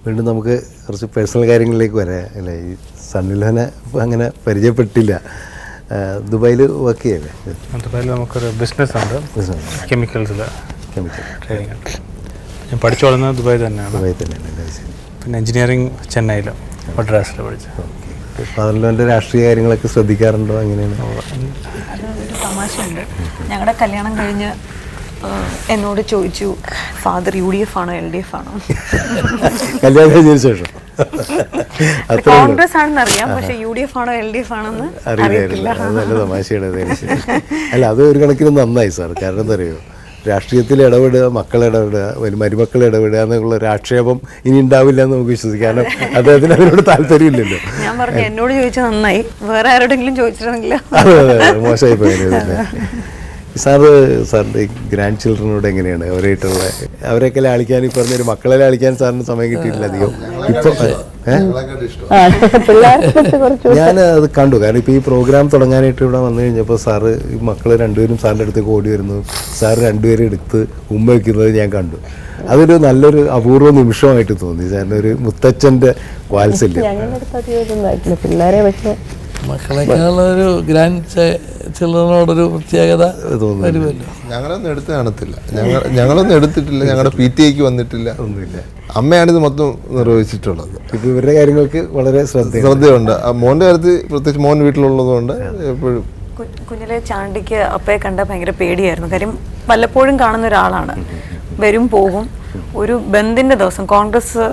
വീണ്ടും നമുക്ക് കുറച്ച് പേഴ്സണൽ കാര്യങ്ങളിലേക്ക് വരാം അല്ലേ. ഈ സണ്ണിൽഹനെ അങ്ങനെ പരിചയപ്പെട്ടില്ല. ദുബായിൽ വർക്ക് ചെയ്യല്ലേ? ദുബായിൽ നമുക്കൊരു ബിസിനസ് ഉണ്ട്, കെമിക്കൽസിൽ ട്രേഡിംഗ് ഉണ്ട്. ഞാൻ പഠിച്ചു വളർന്നത് ദുബായിൽ തന്നെയാണ്. ദുബായിൽ തന്നെയാണ്. പിന്നെ എഞ്ചിനീയറിംഗ് ചെന്നൈയിൽ മദ്രാസിൽ പഠിച്ചു. ഫാദറിൻ്റെ രാഷ്ട്രീയ കാര്യങ്ങളൊക്കെ ശ്രദ്ധിക്കാറുണ്ടോ? എങ്ങനെയാണ്? അതൊരു തമാശയുണ്ട്. ഞങ്ങളുടെ കല്യാണം കഴിഞ്ഞ് എന്നോട് ചോദിച്ചു, ഫാദർ UDF ആണോ LDF ആണോ? കല്യാണം കഴിഞ്ഞതിന് ശേഷം കോൺഗ്രസ് ആണെന്ന് അറിയാം, പക്ഷെ UDF ആണോ LDF ആണോന്ന് അറിയില്ല. നല്ല തമാശയാണ്. അല്ല, അത് ഒരു കണക്കിന് നന്നായി സാർ. കാരണം എന്താ അറിയോ, രാഷ്ട്രീയത്തിൽ ഇടപെടുക, മക്കൾ ഇടപെടുക, മരുമക്കൾ ഇടപെടുക എന്നുള്ള ഒരു ആക്ഷേപം ഇനി ഉണ്ടാവില്ല എന്ന് നമുക്ക് വിശ്വസിക്കാം. കാരണം അദ്ദേഹത്തിന് അതിനോട് താല്പര്യമില്ലല്ലോ. ഞാൻ പറഞ്ഞു എന്നോട് ചോദിച്ചാൽ നന്നായി, വേറെ ആരോടെങ്കിലും ചോദിച്ചിരുന്നെങ്കിൽ മോശമായി പോയത്. സാറിൻ്റെ ഗ്രാൻഡ് ചിൽഡ്രനോട് എങ്ങനെയാണ് അവരായിട്ടുള്ള അവരെയൊക്കെ ലാളിക്കാൻ, ഈ പറഞ്ഞൊരു മക്കളെ ലാളിക്കാൻ സാറിന് സമയം കിട്ടിയിട്ടില്ല അധികം. ഇപ്പം ഞാൻ അത് കണ്ടു. കാരണം ഇപ്പോൾ ഈ പ്രോഗ്രാം തുടങ്ങാനായിട്ട് ഇവിടെ വന്നു കഴിഞ്ഞപ്പോൾ സാറ് ഈ മക്കൾ രണ്ടുപേരും സാറിൻ്റെ അടുത്തേക്ക് ഓടി വരുന്നു, സാറ് രണ്ടുപേരും എടുത്ത് ഉമ്മ വയ്ക്കുന്നത് ഞാൻ കണ്ടു. അതൊരു നല്ലൊരു അപൂർവ നിമിഷമായിട്ട് തോന്നി. സാറിന് ഒരു മുത്തച്ഛൻ്റെ വാത്സല്യം. പിള്ളേരെ പക്ഷേ മക്കളെക്കാളൊരു ഗ്രാൻഡ് ചിൽഡ്രനോടൊരു പ്രത്യേകത വരുമല്ലോ. ഞങ്ങളൊന്നും എടുത്ത് കാണത്തില്ല, ഞങ്ങളൊന്നും എടുത്തിട്ടില്ല, ഞങ്ങളുടെ PTA വന്നിട്ടില്ല, ഒന്നുമില്ല. അമ്മയാണിത് മൊത്തം നിർവഹിച്ചിട്ടുള്ളത്. ഇപ്പം ഇവരുടെ കാര്യങ്ങൾക്ക് വളരെ ശ്രദ്ധയുണ്ട്. മോൻ്റെ കാര്യത്തിൽ പ്രത്യേകിച്ച് മോൻ വീട്ടിലുള്ളതുകൊണ്ട് എപ്പോഴും. കുഞ്ഞിലെ ചാണ്ടിക്ക് അപ്പയെ കണ്ട ഭയങ്കര പേടിയായിരുന്നു. കാര്യം വല്ലപ്പോഴും കാണുന്ന ഒരാളാണ്, വരും പോകും. ഒരു ബന്ദിൻ്റെ ദിവസം, കോൺഗ്രസ്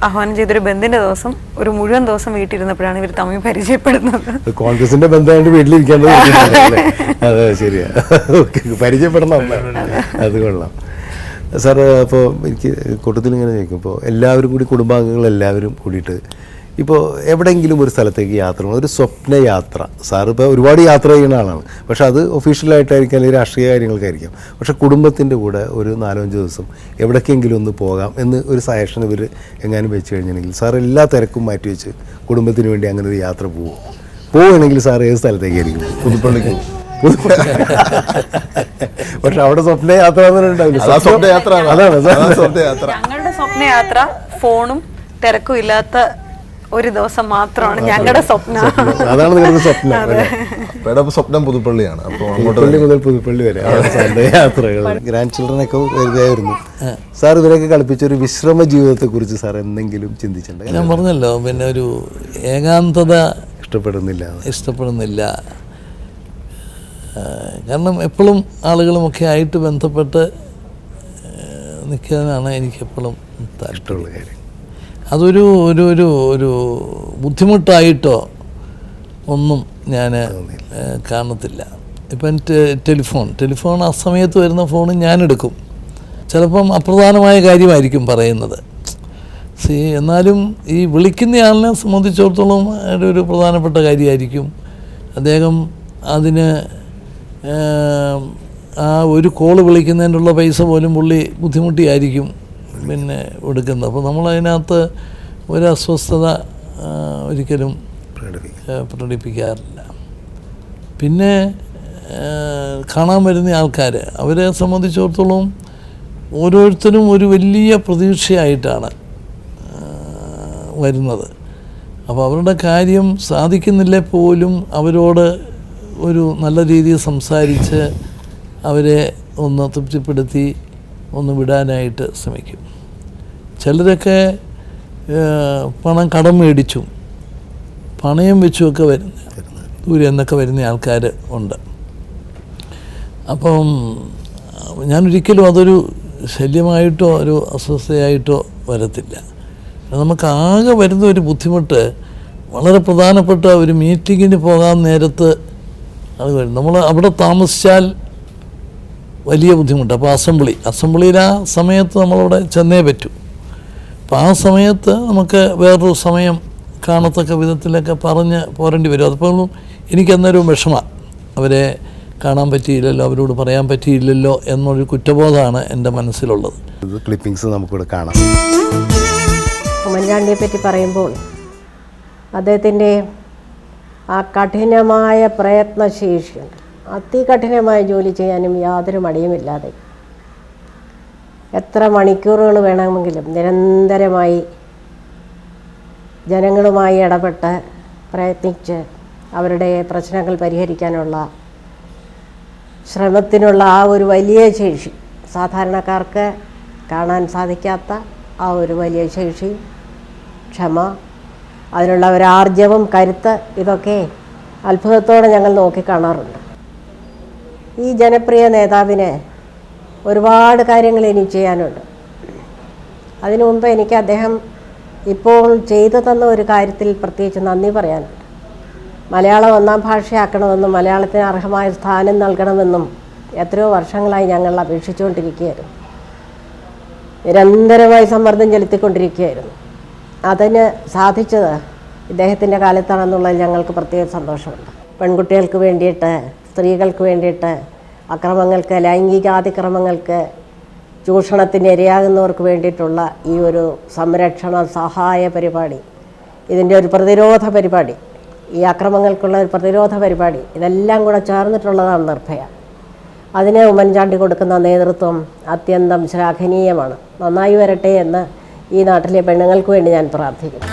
ആഹ്വാനം ചെയ്തൊരു ബന്ദിന്റെ ദിവസം ഒരു മുഴുവൻ ദിവസം വീട്ടിലിരുന്നപ്പോഴാണ് ഇവർ തമ്മിൽ പരിചയപ്പെടുന്നത്. കോൺഗ്രസിന്റെ ബന്ധമായിട്ട് വീട്ടിലിരിക്കേണ്ടത്. അതെ, ശരിയാ. പരിചയപ്പെടണം, അത് കൊള്ളാം സാർ. അപ്പോൾ എനിക്ക് കൂട്ടത്തിൽ ഇങ്ങനെ ചോദിക്കും, ഇപ്പോൾ എല്ലാവരും കൂടി, കുടുംബാംഗങ്ങൾ എല്ലാവരും കൂടിയിട്ട് ഇപ്പോൾ എവിടെയെങ്കിലും ഒരു സ്ഥലത്തേക്ക് യാത്ര ചെയ്യണം, ഒരു സ്വപ്ന യാത്ര. സാർ ഇപ്പോൾ ഒരുപാട് യാത്ര ചെയ്യുന്ന ആളാണ്, പക്ഷെ അത് ഒഫീഷ്യലായിട്ടായിരിക്കും, അല്ലെങ്കിൽ രാഷ്ട്രീയ കാര്യങ്ങൾക്കായിരിക്കും. പക്ഷേ കുടുംബത്തിൻ്റെ കൂടെ ഒരു 4-5 ദിവസം എവിടേക്കെങ്കിലും ഒന്ന് പോകാം എന്ന് ഒരു സജഷൻ ഇവർ എങ്ങാനും വെച്ച് കഴിഞ്ഞിട്ടുണ്ടെങ്കിൽ സാർ എല്ലാ തിരക്കും മാറ്റി വെച്ച് കുടുംബത്തിന് വേണ്ടി അങ്ങനെ ഒരു യാത്ര പോവുകയാണെങ്കിൽ സാർ ഏത് സ്ഥലത്തേക്കായിരിക്കും? പുതുപ്പള്ളിക്ക്. പക്ഷെ അവിടെ സ്വപ്ന യാത്ര ഉണ്ടാവില്ല. ഞങ്ങളുടെ സ്വപ്നയാത്ര ഫോണും തിരക്കും ഇല്ലാത്ത ഒരു ദിവസം മാത്രമാണ് ഞങ്ങളുടെ സ്വപ്നം. അതാണ് നിങ്ങളുടെ സ്വപ്നം. സ്വപ്നം പുതുപ്പള്ളിയാണ്. അപ്പോൾ പുതുപ്പള്ളി മുതൽ പുതുപ്പള്ളി വരെ യാത്രകൾ. ഗ്രാൻഡ് ചിൽഡ്രനൊക്കെ വരികയായിരുന്നു. സാർ ഇവരൊക്കെ കളിപ്പിച്ചൊരു വിശ്രമ ജീവിതത്തെ കുറിച്ച് സാർ എന്തെങ്കിലും ചിന്തിച്ചിട്ടുണ്ട്? ഞാൻ പറഞ്ഞല്ലോ, പിന്നെ ഒരു ഏകാന്തത ഇഷ്ടപ്പെടുന്നില്ല. കാരണം എപ്പോഴും ആളുകളുമൊക്കെ ആയിട്ട് ബന്ധപ്പെട്ട് നിൽക്കാനാണ് എനിക്കെപ്പോഴും ഇഷ്ടമുള്ള കാര്യം. അതൊരു ഒരു ഒരു ഒരു ബുദ്ധിമുട്ടായിട്ടോ ഒന്നും ഞാൻ കാണത്തില്ല. ഇപ്പം ടെലിഫോൺ ആ സമയത്ത് വരുന്ന ഫോൺ ഞാനെടുക്കും. ചിലപ്പം അപ്രധാനമായ കാര്യമായിരിക്കും പറയുന്നത്. എന്നാലും ഈ വിളിക്കുന്നയാളിനെ സംബന്ധിച്ചിടത്തോളം ഒരു പ്രധാനപ്പെട്ട കാര്യമായിരിക്കും. അദ്ദേഹം അതിന് ആ ഒരു കോള് വിളിക്കുന്നതിനുള്ള പൈസ പോലും പുള്ളി ബുദ്ധിമുട്ടിയായിരിക്കും പിന്നെ എടുക്കുന്നത്. അപ്പോൾ നമ്മളതിനകത്ത് ഒരു അസ്വസ്ഥത ഒരിക്കലും പ്രകടിപ്പിക്കാറില്ല. പിന്നെ കാണാൻ വരുന്ന ആൾക്കാർ, അവരെ സംബന്ധിച്ചിടത്തോളം ഓരോരുത്തരും ഒരു വലിയ പ്രതീക്ഷയായിട്ടാണ് വരുന്നത്. അപ്പോൾ അവരുടെ കാര്യം സാധിക്കുന്നില്ലേ പോലും അവരോട് ഒരു നല്ല രീതിയിൽ സംസാരിച്ച് അവരെ ഒന്ന് തൃപ്തിപ്പെടുത്തി ഒന്ന് വിടാനായിട്ട് ശ്രമിക്കും. ചിലരൊക്കെ പണം കടം മേടിച്ചും പണയം വെച്ചുമൊക്കെ ദൂരെ നിന്നൊക്കെ വരുന്ന ആൾക്കാർ ഉണ്ട്. അപ്പം ഞാനൊരിക്കലും അതൊരു ശല്യമായിട്ടോ ഒരു അസ്വസ്ഥയായിട്ടോ വരത്തില്ല. നമുക്കാകെ വരുന്ന ഒരു ബുദ്ധിമുട്ട്, വളരെ പ്രധാനപ്പെട്ട ഒരു മീറ്റിങ്ങിന് പോകാൻ നേരത്ത് അത് വരും. നമ്മൾ അവിടെ താമസിച്ചാൽ വലിയ ബുദ്ധിമുട്ട്. അപ്പോൾ അസംബ്ലിയിൽ ആ സമയത്ത് നമ്മളവിടെ ചെന്നേ പറ്റൂ. അപ്പോൾ ആ സമയത്ത് നമുക്ക് വേറൊരു സമയം കാണത്തക്ക വിധത്തിലൊക്കെ പറഞ്ഞ് പോരേണ്ടി വരും. അതിപ്പോഴും എനിക്കന്നേരം വിഷമമാണ്, അവരെ കാണാൻ പറ്റിയില്ലല്ലോ, അവരോട് പറയാൻ പറ്റിയില്ലല്ലോ എന്നൊരു കുറ്റബോധമാണ് എൻ്റെ മനസ്സിലുള്ളത്. ക്ലിപ്പിങ്സ് നമുക്കിവിടെ കാണാം. ഉമ്മൻചാണ്ടിയെ പറ്റി പറയുമ്പോൾ അദ്ദേഹത്തിൻ്റെ ആ കഠിനമായ പ്രയത്നശേഷിയുണ്ട്. അതികഠിനമായ ജോലി ചെയ്യാനും യാതൊരു മടിയുമില്ലാതെ എത്ര മണിക്കൂറുകൾ വേണമെങ്കിലും നിരന്തരമായി ജനങ്ങളുമായി ഇടപെട്ട് പ്രയത്നിച്ച് അവരുടെ പ്രശ്നങ്ങൾ പരിഹരിക്കാനുള്ള ശ്രമത്തിനുള്ള ആ ഒരു വലിയ ശേഷി, സാധാരണക്കാർക്ക് കാണാൻ സാധിക്കാത്ത ആ ഒരു വലിയ ശേഷി, ക്ഷമ, അതിനുള്ള ഒരു ആർജവം, കരുത്ത്, ഇതൊക്കെ അത്ഭുതത്തോടെ ഞങ്ങൾ നോക്കിക്കാണാറുണ്ട്. ഈ ജനപ്രിയ നേതാവിന് ഒരുപാട് കാര്യങ്ങൾ ഇനി ചെയ്യാനുണ്ട്. അതിനു മുമ്പ് എനിക്ക് അദ്ദേഹം ഇപ്പോൾ ചെയ്തു തന്ന ഒരു കാര്യത്തിൽ പ്രത്യേകിച്ച് നന്ദി പറയാനുണ്ട്. മലയാളം ഒന്നാം ഭാഷയാക്കണമെന്നും മലയാളത്തിന് അർഹമായ സ്ഥാനം നൽകണമെന്നും എത്രയോ വർഷങ്ങളായി ഞങ്ങൾ അപേക്ഷിച്ചുകൊണ്ടിരിക്കുകയായിരുന്നു. നിരന്തരമായി സമ്മർദ്ദം ചെലുത്തിക്കൊണ്ടിരിക്കുകയായിരുന്നു. അതിന് സാധിച്ചത് ഇദ്ദേഹത്തിൻ്റെ കാലത്താണെന്നുള്ളതിൽ ഞങ്ങൾക്ക് പ്രത്യേക സന്തോഷമുണ്ട്. പെൺകുട്ടികൾക്ക് വേണ്ടിയിട്ട്, സ്ത്രീകൾക്ക് വേണ്ടിയിട്ട്, അക്രമങ്ങൾക്ക്, ലൈംഗികാതിക്രമങ്ങൾക്ക്, ചൂഷണത്തിന് ഇരയാകുന്നവർക്ക് വേണ്ടിയിട്ടുള്ള ഈ ഒരു സംരക്ഷണ സഹായ പരിപാടി, ഇതിൻ്റെ ഒരു പ്രതിരോധ പരിപാടി, ഈ അക്രമങ്ങൾക്കുള്ള ഒരു പ്രതിരോധ പരിപാടി, ഇതെല്ലാം കൂടെ ചേർന്നിട്ടുള്ളതാണ് നിർഭയ. അതിന് ഉമ്മൻചാണ്ടി കൊടുക്കുന്ന നേതൃത്വം അത്യന്തം ശ്ലാഘനീയമാണ്. നന്നായി വരട്ടെ എന്ന് ഈ നാട്ടിലെ പെണ്ണുങ്ങൾക്ക് വേണ്ടി ഞാൻ പ്രാർത്ഥിക്കുന്നു.